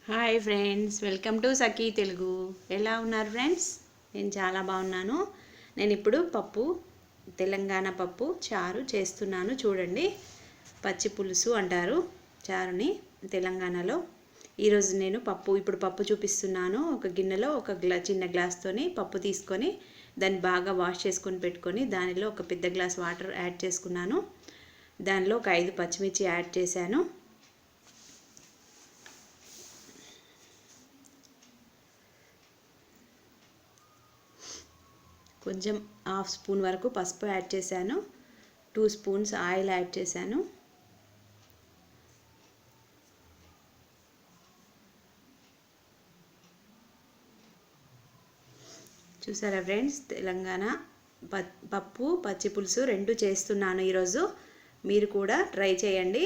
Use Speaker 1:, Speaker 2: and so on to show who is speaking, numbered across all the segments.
Speaker 1: Hi friends, welcome to సఖీ తెలుగు. ఎలా ఉన్నారు friends? నేను చాలా బాగున్నాను. నేను ఇప్పుడు పప్పు, తెలంగాణ పప్పు చారు చేస్తున్నాను. చూడండి, పచ్చి పులుసు అంటారు చారుని తెలంగాణలో. ఈరోజు నేను ఇప్పుడు పప్పు చూపిస్తున్నాను. ఒక గిన్నెలో చిన్న గ్లాస్తోని పప్పు తీసుకొని దాన్ని బాగా వాష్ చేసుకొని పెట్టుకొని దానిలో ఒక పెద్ద గ్లాస్ వాటర్ యాడ్ చేసుకున్నాను. దానిలో ఒక 5 పచ్చిమిర్చి యాడ్ చేశాను. కొంచెం హాఫ్ స్పూన్ వరకు పసుపు యాడ్ చేశాను. 2 స్పూన్స్ ఆయిల్ యాడ్ చేశాను. చూసారా ఫ్రెండ్స్, తెలంగాణ పప్పు పచ్చి పులుసు రెండు చేస్తున్నాను ఈరోజు. మీరు కూడా ట్రై చేయండి.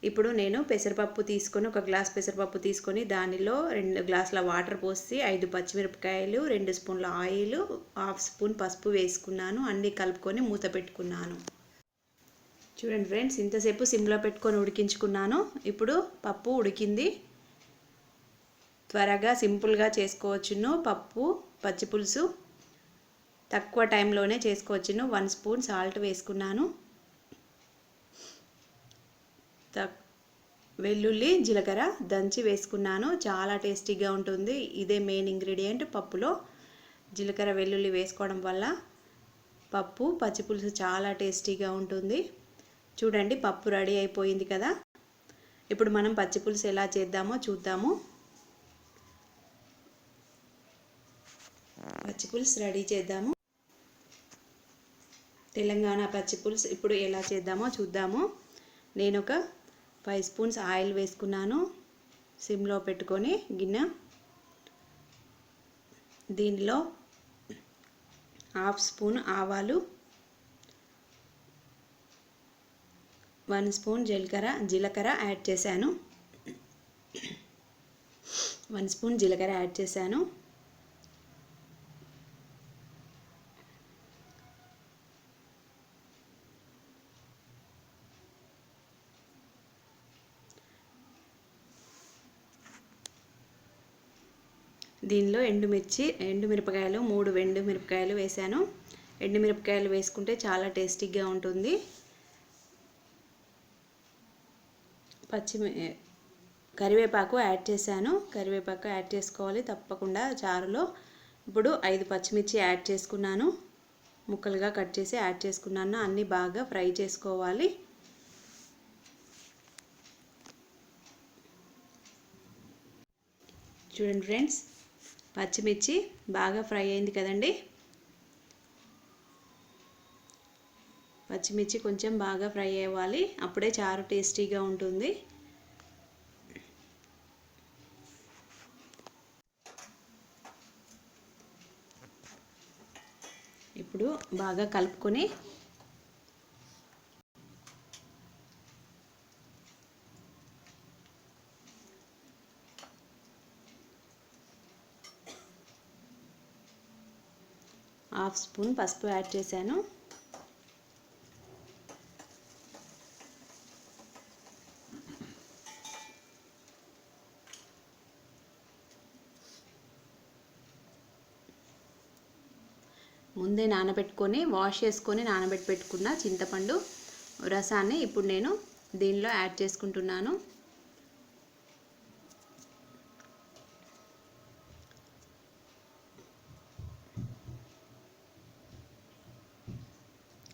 Speaker 1: ఇప్పుడు నేను పెసరపప్పు తీసుకొని ఒక గ్లాస్ పెసరపప్పు తీసుకొని దానిలో 2 గ్లాసుల వాటర్ పోసి 5 పచ్చిమిరపకాయలు, 2 స్పూన్ల ఆయిల్, హాఫ్ స్పూన్ పసుపు వేసుకున్నాను. అన్నీ కలుపుకొని మూత పెట్టుకున్నాను. చూడండి ఫ్రెండ్స్, ఇంతసేపు సిమ్లో పెట్టుకొని ఉడికించుకున్నాను. ఇప్పుడు పప్పు ఉడికింది. త్వరగా సింపుల్గా చేసుకోవచ్చును. పప్పు పచ్చి పులుసు తక్కువ టైంలోనే చేసుకోవచ్చును. 1 స్పూన్ సాల్ట్ వేసుకున్నాను. వెల్లుల్లి జీలకర్ర దంచి వేసుకున్నాను. చాలా టేస్టీగా ఉంటుంది. ఇదే మెయిన్ ఇంగ్రీడియంట్ పప్పులో. జీలకర్ర వెల్లుల్లి వేసుకోవడం వల్ల పప్పు పచ్చిపులుసు చాలా టేస్టీగా ఉంటుంది. చూడండి, పప్పు రెడీ అయిపోయింది కదా. ఇప్పుడు మనం పచ్చిపులుసు ఎలా చేద్దామో చూద్దాము. పచ్చిపులుసు రెడీ చేద్దాము. తెలంగాణ పచ్చిపులుసు ఇప్పుడు ఎలా చేద్దామో చూద్దాము. నేను ఒక 5 స్పూన్స్ ఆయిల్ వేసుకున్నాను. సిమ్లో పెట్టుకొని గిన్నె. దీనిలో హాఫ్ స్పూన్ ఆవాలు, 1 స్పూన్ జీలకర్ర యాడ్ చేశాను. 1 స్పూన్ జీలకర్ర యాడ్ చేశాను. దీనిలో ఎండుమిరపకాయలు 3 ఎండుమిరపకాయలు వేశాను. ఎండుమిరపకాయలు వేసుకుంటే చాలా టేస్టీగా ఉంటుంది. కరివేపాకు యాడ్ చేశాను. కరివేపాకు యాడ్ చేసుకోవాలి తప్పకుండా చారులో. ఇప్పుడు 5 పచ్చిమిర్చి యాడ్ చేసుకున్నాను. ముక్కలుగా కట్ చేసి యాడ్ చేసుకున్నాను. అన్నీ బాగా ఫ్రై చేసుకోవాలి. చూడండి ఫ్రెండ్స్, పచ్చిమిర్చి బాగా ఫ్రై అయింది కదండి. పచ్చిమిర్చి కొంచెం బాగా ఫ్రై అవ్వాలి, అప్పుడే చారు టేస్టీగా ఉంటుంది. ఇప్పుడు బాగా కలుపుకొని హాఫ్ స్పూన్ పసుపు యాడ్ చేశాను. ముందే వాష్ చేసుకొని పెట్టుకున్న చింతపండు రసాన్ని ఇప్పుడు నేను దీనిలో యాడ్ చేసుకుంటున్నాను.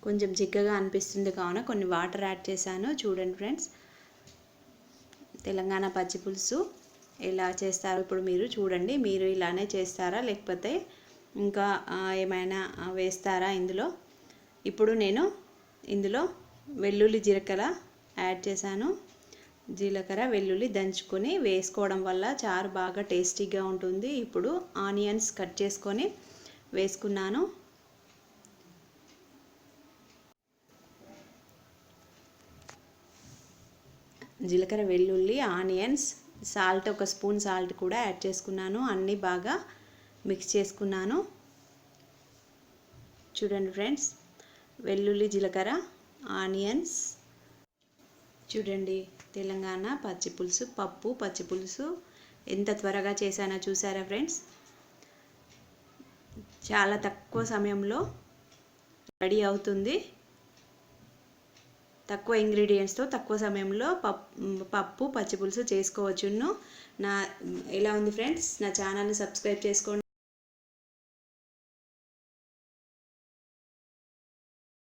Speaker 1: కొంచెం చిక్కగా అనిపిస్తుంది కావున కొన్ని వాటర్ యాడ్ చేశాను. చూడండి ఫ్రెండ్స్, తెలంగాణ పచ్చి పులుసు ఎలా చేస్తారో ఇప్పుడు మీరు చూడండి. మీరు ఇలానే చేస్తారా, లేకపోతే ఇంకా ఏమైనా వేస్తారా ఇందులో? ఇప్పుడు నేను ఇందులో వెల్లుల్లి జీలకర్ర యాడ్ చేశాను. జీలకర్ర వెల్లుల్లి దంచుకొని వేసుకోవడం వల్ల చారు బాగా టేస్టీగా ఉంటుంది. ఇప్పుడు ఆనియన్స్ కట్ చేసుకొని వేసుకున్నాను. జీలకర్ర వెల్లుల్లి ఆనియన్స్, సాల్ట్, 1 స్పూన్ సాల్ట్ కూడా యాడ్ చేసుకున్నాను. అన్నీ బాగా మిక్స్ చేసుకున్నాను. చూడండి ఫ్రెండ్స్, వెల్లుల్లి జీలకర్ర ఆనియన్స్. చూడండి, తెలంగాణ పచ్చిపులుసు పప్పు పచ్చిపులుసు ఎంత త్వరగా చేశానో చూసారా ఫ్రెండ్స్. చాలా తక్కువ సమయంలో రెడీ అవుతుంది. తక్కువ ఇంగ్రీడియంట్స్తో తక్కువ సమయంలో పప్పు పచ్చిపులుసు చేసుకోవచ్చును. ఎలా ఉంది ఫ్రెండ్స్? నా ఛానల్ని సబ్స్క్రైబ్ చేసుకోండి.